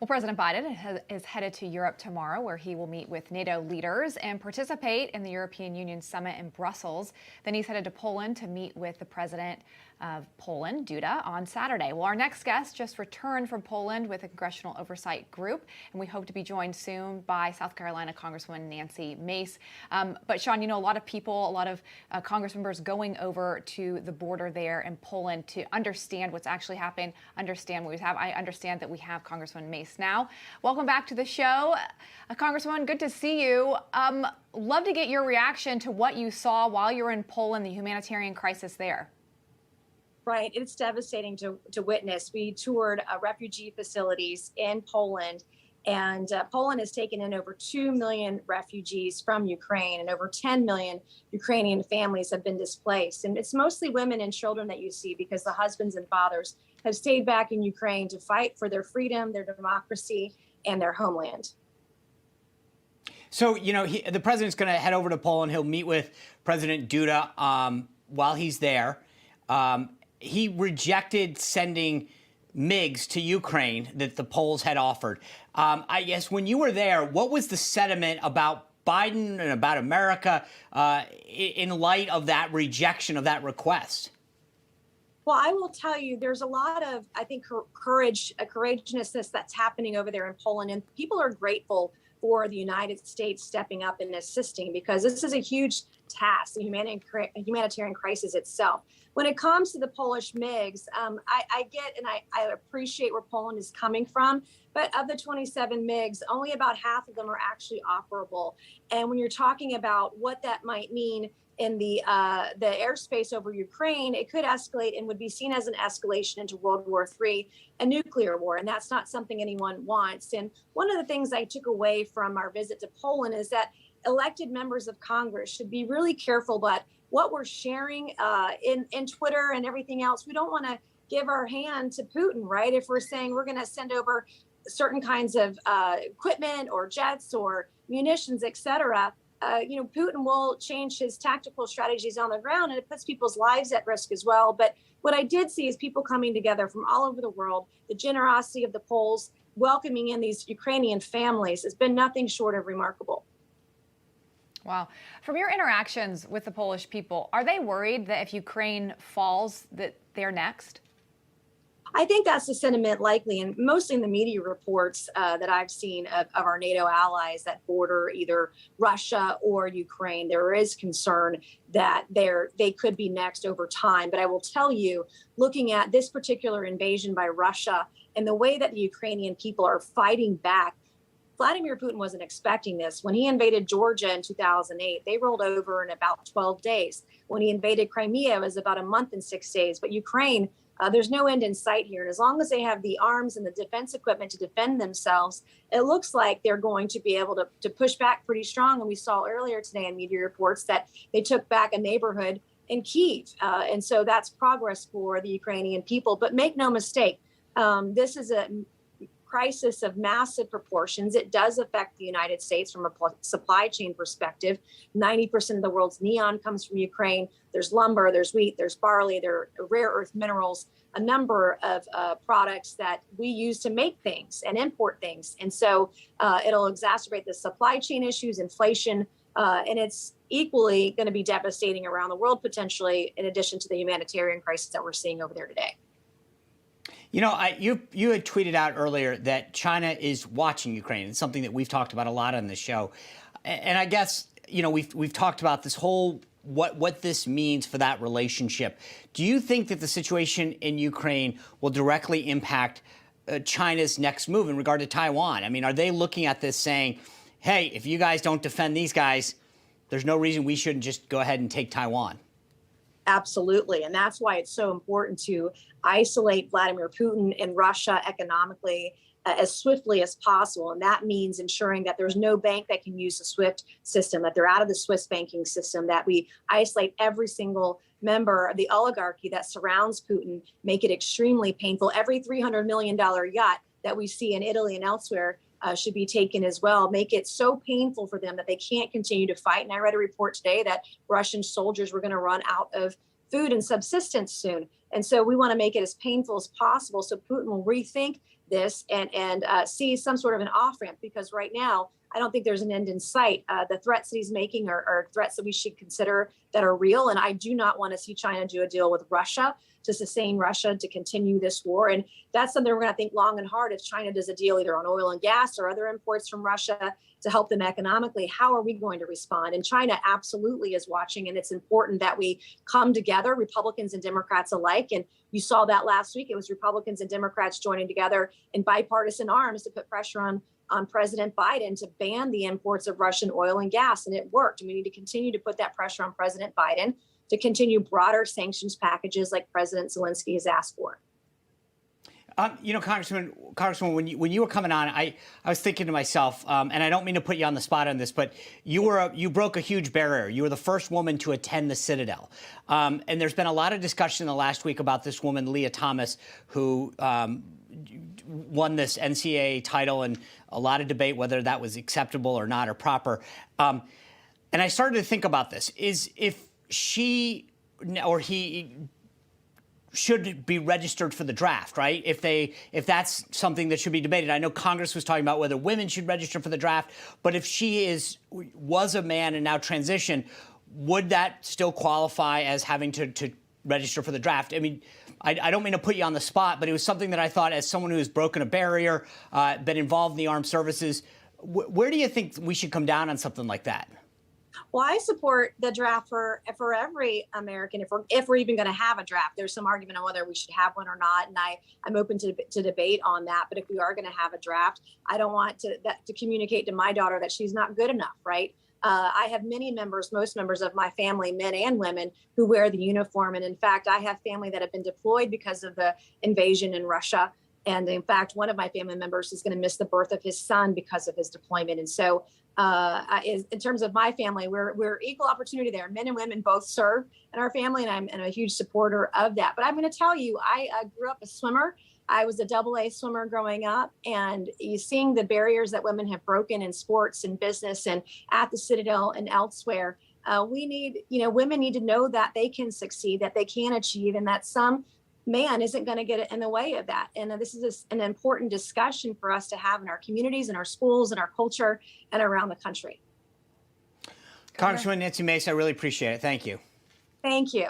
Well, President Biden is headed to Europe tomorrow, where he will meet with NATO leaders and participate in the European Union summit in Brussels. Then he's headed to Poland to meet with the president of Poland, Duda, on Saturday. Well, our next guest just returned from Poland with a congressional oversight group, and we hope to be joined soon by South Carolina Congresswoman Nancy Mace. But Sean, you know, a lot of people, a lot of Congress members going over to the border there in Poland to understand what's actually happening, understand what we have. I understand that we have Congresswoman Mace now. Welcome back to the show. Congresswoman, good to see you. Love to get your reaction to what you saw while you were in Poland, the humanitarian crisis there. Right. It's devastating to witness. We toured refugee facilities in Poland, and Poland has taken in over 2 million refugees from Ukraine, and over 10 million Ukrainian families have been displaced. And it's mostly women and children that you see, because the husbands and fathers have stayed back in Ukraine to fight for their freedom, their democracy, and their homeland. So, you know, the president's going to head over to Poland. He'll meet with President Duda while he's there. He rejected sending MiGs to Ukraine that the Poles had offered. I guess when you were there, what was the sentiment about Biden and about America in light of that rejection of that request? Well, I will tell you, there's a lot of, I think, courageousness that's happening over there in Poland, and people are grateful for the United States stepping up and assisting, because this is a huge task, the humanitarian crisis itself. When it comes to the Polish MiGs, I get and I appreciate where Poland is coming from, but of the 27 MiGs, only about half of them are actually operable. And when you're talking about what that might mean in the airspace over Ukraine, it could escalate and would be seen as an escalation into World War III, a nuclear war, and that's not something anyone wants. And one of the things I took away from our visit to Poland is that elected members of Congress should be really careful about what we're sharing in Twitter and everything else. We don't want to give our hand to Putin, right? If we're saying we're going to send over certain kinds of equipment or jets or munitions, et cetera, Putin will change his tactical strategies on the ground, and it puts people's lives at risk as well. But what I did see is people coming together from all over the world. The generosity of the Poles welcoming in these Ukrainian families has been nothing short of remarkable. Wow. From your interactions with the Polish people, are they worried that if Ukraine falls, that they're next? I think that's the sentiment likely, and mostly in the media reports that I've seen of our NATO allies that border either Russia or Ukraine. There is concern that they could be next over time. But I will tell you, looking at this particular invasion by Russia and the way that the Ukrainian people are fighting back, Vladimir Putin wasn't expecting this. When he invaded Georgia in 2008, they rolled over in about 12 days. When he invaded Crimea, it was about a month and 6 days. But Ukraine, there's no end in sight here. And as long as they have the arms and the defense equipment to defend themselves, it looks like they're going to be able to push back pretty strong. And we saw earlier today in media reports that they took back a neighborhood in Kyiv. And so that's progress for the Ukrainian people. But make no mistake, this is a crisis of massive proportions. It does affect the United States from a supply chain perspective. 90% of the world's neon comes from Ukraine. There's lumber, there's wheat, there's barley, there are rare earth minerals, a number of products that we use to make things and import things. And so it'll exacerbate the supply chain issues, inflation, and it's equally going to be devastating around the world, potentially, in addition to the humanitarian crisis that we're seeing over there today. You know, you had tweeted out earlier that China is watching Ukraine. It's something that we've talked about a lot on the show. And I guess, you know, we've talked about this whole what this means for that relationship. Do you think that the situation in Ukraine will directly impact China's next move in regard to Taiwan? I mean, are they looking at this saying, hey, if you guys don't defend these guys, there's no reason we shouldn't just go ahead and take Taiwan? Absolutely. And that's why it's so important to isolate Vladimir Putin and Russia economically as swiftly as possible. And that means ensuring that there's no bank that can use the SWIFT system, that they're out of the Swiss banking system, that we isolate every single member of the oligarchy that surrounds Putin, make it extremely painful. Every $300 million yacht that we see in Italy and elsewhere should be taken as well, make it so painful for them that they can't continue to fight. And I read a report today that Russian soldiers were going to run out of food and subsistence soon. And so we want to make it as painful as possible so Putin will rethink this and see some sort of an off ramp, because right now I don't think there's an end in sight. The threats that he's making are threats that we should consider that are real. And I do not want to see China do a deal with Russia to sustain Russia, to continue this war. And that's something we're going to think long and hard. If China does a deal either on oil and gas or other imports from Russia to help them economically, how are we going to respond? And China absolutely is watching. And it's important that we come together, Republicans and Democrats alike. And you saw that last week. It was Republicans and Democrats joining together in bipartisan arms to put pressure on President Biden to ban the imports of Russian oil and gas. And it worked. And we need to continue to put that pressure on President Biden to continue broader sanctions packages like President Zelensky has asked for. Congresswoman, when you were coming on, I was thinking to myself, and I don't mean to put you on the spot on this, but you broke a huge barrier. You were the first woman to attend the Citadel, and there's been a lot of discussion in the last week about this woman, Leah Thomas, who won this NCAA title, and a lot of debate whether that was acceptable or not or proper. And I started to think about this: is if she or he should be registered for the draft, right? If that's something that should be debated. I know Congress was talking about whether women should register for the draft, but if she was a man and now transitioned, would that still qualify as having to register for the draft? I mean, I don't mean to put you on the spot, but it was something that I thought, as someone who has broken a barrier, been involved in the armed services, where do you think we should come down on something like that? Well, I support the draft for every American, if we're even going to have a draft. There's some argument on whether we should have one or not, and I'm open to debate on that. But if we are going to have a draft, I don't want to communicate to my daughter that she's not good enough, right? I have most members of my family, men and women, who wear the uniform. And in fact, I have family that have been deployed because of the invasion in Russia. And in fact, one of my family members is going to miss the birth of his son because of his deployment. And so in terms of my family, we're equal opportunity there. Men and women both serve in our family, and I'm a huge supporter of that. But I'm going to tell you, I grew up a swimmer. I was a AA swimmer growing up, and seeing the barriers that women have broken in sports and business and at the Citadel and elsewhere, women need to know that they can succeed, that they can achieve, and that some man isn't going to get in the way of that. And this is an important discussion for us to have in our communities, in our schools, in our culture, and around the country. Congresswoman Nancy Mace, I really appreciate it. Thank you. Thank you.